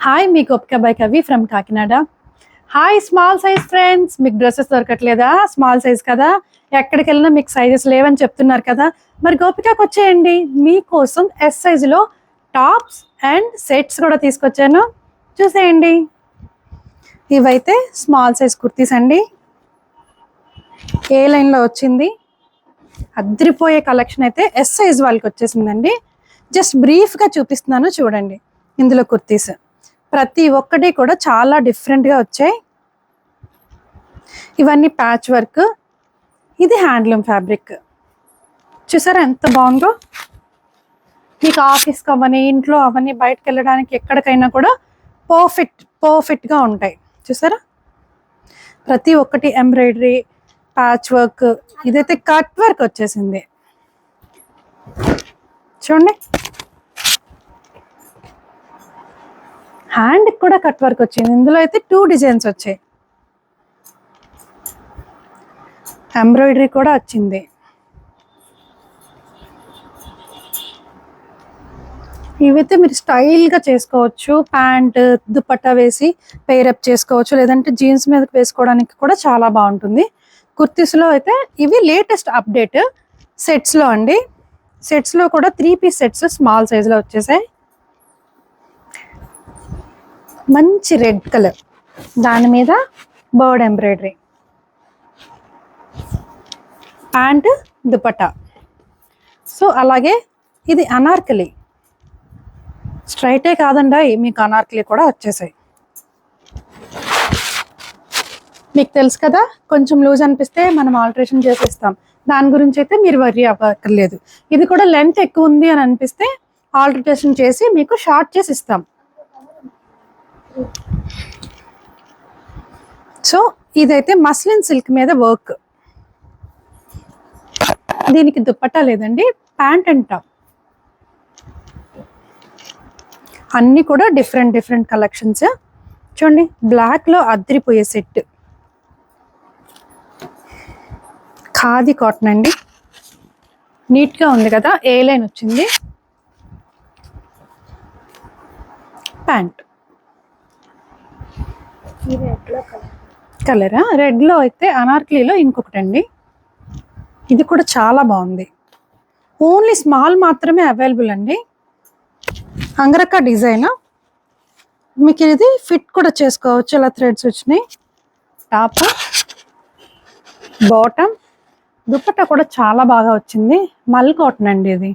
Hi, me Gopika by కవి from Kakinada. Hi small size friends, మీకు dresses దొరకట్లేదా? Small size కదా, ఎక్కడికి వెళ్ళినా మీకు సైజెస్ లేవని చెప్తున్నారు కదా. మరి గోపికకి వచ్చేయండి, మీకోసం ఎస్ సైజులో టాప్స్ అండ్ సెట్స్ కూడా తీసుకొచ్చాను, చూసేయండి. ఇవైతే స్మాల్ సైజ్ కుర్తీస్ అండి, ఏ లైన్లో వచ్చింది. అద్రిపోయే కలెక్షన్ అయితే ఎస్ సైజ్ వాళ్ళకి వచ్చేసిందండి. జస్ట్ బ్రీఫ్గా చూపిస్తున్నాను చూడండి. ఇందులో కుర్తీస్ ప్రతి ఒక్కటి కూడా చాలా డిఫరెంట్గా వచ్చాయి. ఇవన్నీ ప్యాచ్ వర్క్, ఇది హ్యాండ్లూమ్ ఫ్యాబ్రిక్. చూసారా ఎంత బాగుందో. మీకు ఆఫీస్కి అవన్నీ, ఇంట్లో అవన్నీ, బయటకు వెళ్ళడానికి ఎక్కడికైనా కూడా పర్ఫెక్ట్గా ఉంటాయి. చూసారా ప్రతి ఒక్కటి ఎంబ్రాయిడరీ, ప్యాచ్ వర్క్. ఇదైతే కట్ వర్క్ వచ్చేసింది చూడండి. హ్యాండ్కి కూడా కట్ వర్క్ వచ్చింది. ఇందులో అయితే 2 డిజైన్స్ వచ్చాయి, ఎంబ్రాయిడరీ కూడా వచ్చింది. ఇవైతే మీరు స్టైల్గా చేసుకోవచ్చు, ప్యాంట్ దుపట్టా వేసి పేరప్ చేసుకోవచ్చు, లేదంటే జీన్స్ మీదకి వేసుకోవడానికి కూడా చాలా బాగుంటుంది. కుర్తీస్లో అయితే ఇవి లేటెస్ట్ అప్డేట్. సెట్స్లో అండి, సెట్స్లో కూడా 3 పీస్ సెట్స్ స్మాల్ సైజులో వచ్చేసాయి. మంచి రెడ్ కలర్, దాని మీద bird embroidery, pant dupatta. So అలాగే ఇది అనార్కలి, స్ట్రైటే కాదండి, మీకు అనార్కలి కూడా వచ్చేసాయి. మీకు తెలుసు కదా, కొంచెం లూజ్ అనిపిస్తే మనం ఆల్టరేషన్ చేసేస్తాం, దాని గురించి అయితే మీరు వర్రీ అవ్వక్కర్లేదు. ఇది కూడా లెంత్ ఎక్కువ ఉంది అని అనిపిస్తే ఆల్టరేషన్ చేసి మీకు షార్ట్ చేసి ఇస్తాం. సో ఇదైతే మస్లిన్ సిల్క్ మీద వర్క్, దీనికి దుపట్టా లేదండి, ప్యాంట్ అండ్ టాప్. అన్నీ కూడా డిఫరెంట్ కలెక్షన్స్ చూడండి. బ్లాక్లో అద్రిపోయే సెట్, ఖాదీ కాటన్ అండి, నీట్గా ఉంది కదా. ఏ లైన్ వచ్చింది, ప్యాంట్ కలరా. రెడ్లో అయితే అనార్కలీలో ఇంకొకటి అండి, ఇది కూడా చాలా బాగుంది. ఓన్లీ స్మాల్ మాత్రమే అవైలబుల్ అండి. అంగరక్క డిజైన్, మీకు ఇది ఫిట్ కూడా చేసుకోవచ్చు, ఇలా థ్రెడ్స్ వచ్చినాయి. టాప్, బాటమ్, దుపట్టా కూడా చాలా బాగా వచ్చింది. మల్ కాటన్ అండి ఇది.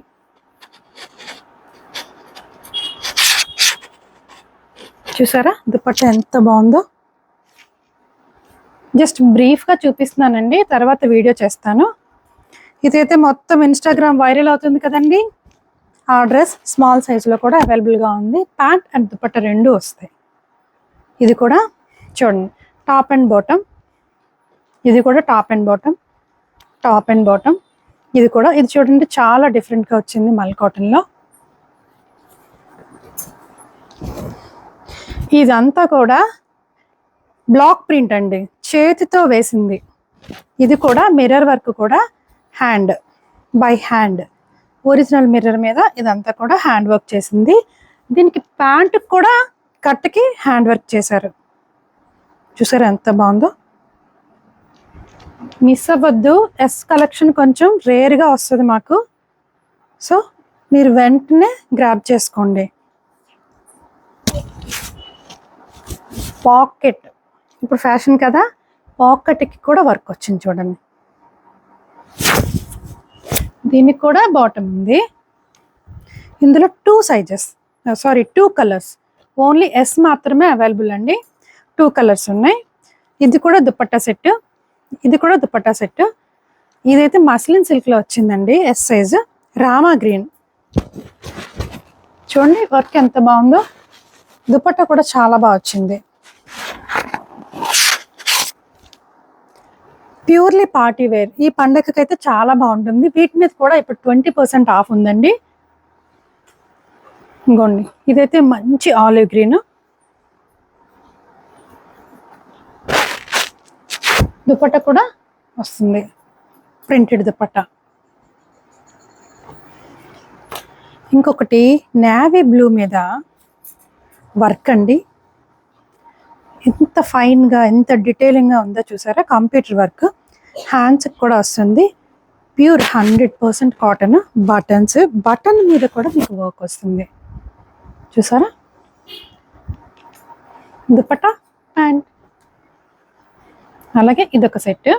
చూసారా దుపట్టా ఎంత బాగుందో. జస్ట్ బ్రీఫ్గా చూపిస్తున్నానండి, తర్వాత వీడియో చేస్తాను. ఇదైతే మొత్తం ఇన్స్టాగ్రామ్ వైరల్ అవుతుంది కదండి. ఆ డ్రెస్ స్మాల్ సైజులో కూడా అవైలబుల్గా ఉంది. ప్యాంట్ అండ్ దుపట్టా 2 వస్తాయి. ఇది కూడా చూడండి, టాప్ అండ్ బాటమ్. ఇది కూడా top and bottom, top and bottom. ఇది కూడా, ఇది చూడండి చాలా డిఫరెంట్గా వచ్చింది మల్ కాటన్లో. ఇదంతా కూడా బ్లాక్ ప్రింట్ అండి, చేతితో వేసింది. ఇది కూడా మిర్రర్ వర్క్, కూడా hand by hand, original mirror మీద ఇదంతా కూడా హ్యాండ్ వర్క్ చేసింది. దీనికి ప్యాంట్ కూడా కట్కి హ్యాండ్ వర్క్ చేశారు. చూసారా ఎంత బాగుందో. మిస్ అవ్వద్దు, ఎస్ కలెక్షన్ కొంచెం రేర్గా వస్తుంది మాకు, సో మీరు వెంటనే గ్రాబ్ చేసుకోండి. పాకెట్ ఇప్పుడు ఫ్యాషన్ కదా, పాకెట్కి కూడా వర్క్ వచ్చింది చూడండి. దీనికి కూడా బాటమ్ ఉంది. ఇందులో 2 కలర్స్, ఓన్లీ ఎస్ మాత్రమే అవైలబుల్ అండి. 2 కలర్స్ ఉన్నాయి. ఇది కూడా దుపట్టా సెట్, ఇది కూడా దుపట్టా సెట్. ఇదైతే మస్లిన్ సిల్క్లో వచ్చిందండి, ఎస్ సైజ్, రామా గ్రీన్. చూడండి వర్క్ ఎంత బాగుందో. దుపట్టా కూడా చాలా బాగా వచ్చింది. ప్యూర్లీ పార్టీ వేర్, ఈ పండగకి అయితే చాలా బాగుంటుంది. వీటి మీద కూడా ఇప్పుడు 20% ఆఫ్ ఉందండి. ఇంకోండి, ఇదైతే మంచి ఆలివ్ గ్రీన్, దుపట్టా కూడా వస్తుంది, ప్రింటెడ్ దుపట్టా. ఇంకొకటి నేవీ బ్లూ మీద వర్క్ అండి. ఎంత ఫైన్గా ఎంత డీటెయిలింగ్గా ఉందో చూసారా, కంప్యూటర్ వర్క్. హ్యాండ్స్కి కూడా వస్తుంది. Pure 100% cotton. బటన్ మీద కూడా మీకు వర్క్ వస్తుంది చూసారా. దుపట్టా అండ్ అలాగే ఇదొక సెట్.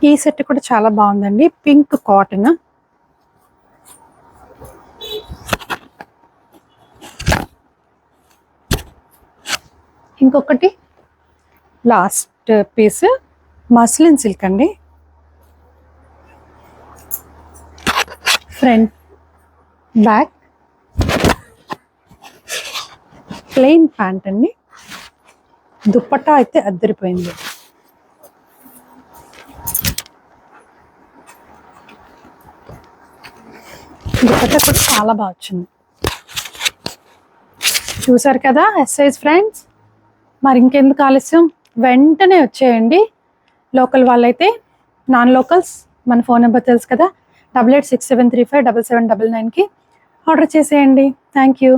ఈ సెట్ కూడా చాలా బాగుందండి, పింక్ కాటన్. ఇంకొకటి లాస్ట్ పీస్ మస్లిన్ సిల్క్ అండి. ఫ్రంట్ బ్యాక్ ప్లెయిన్ ప్యాంట్ అండి. దుప్పట్టా అయితే అద్దరిపోయింది. దుపట్టా కూడా చాలా బాగా వచ్చింది. చూసారు కదా ఎస్ సైజ్ ఫ్రెండ్స్. మరి ఇంకెందుకు ఆలస్యం, వెంటనే వచ్చేయండి. లోకల్ వాళ్ళైతే, నాన్ లోకల్స్ మన ఫోన్ నెంబర్ తెలుసు కదా, 8867357799కి ఆర్డర్ చేసేయండి. Thank you.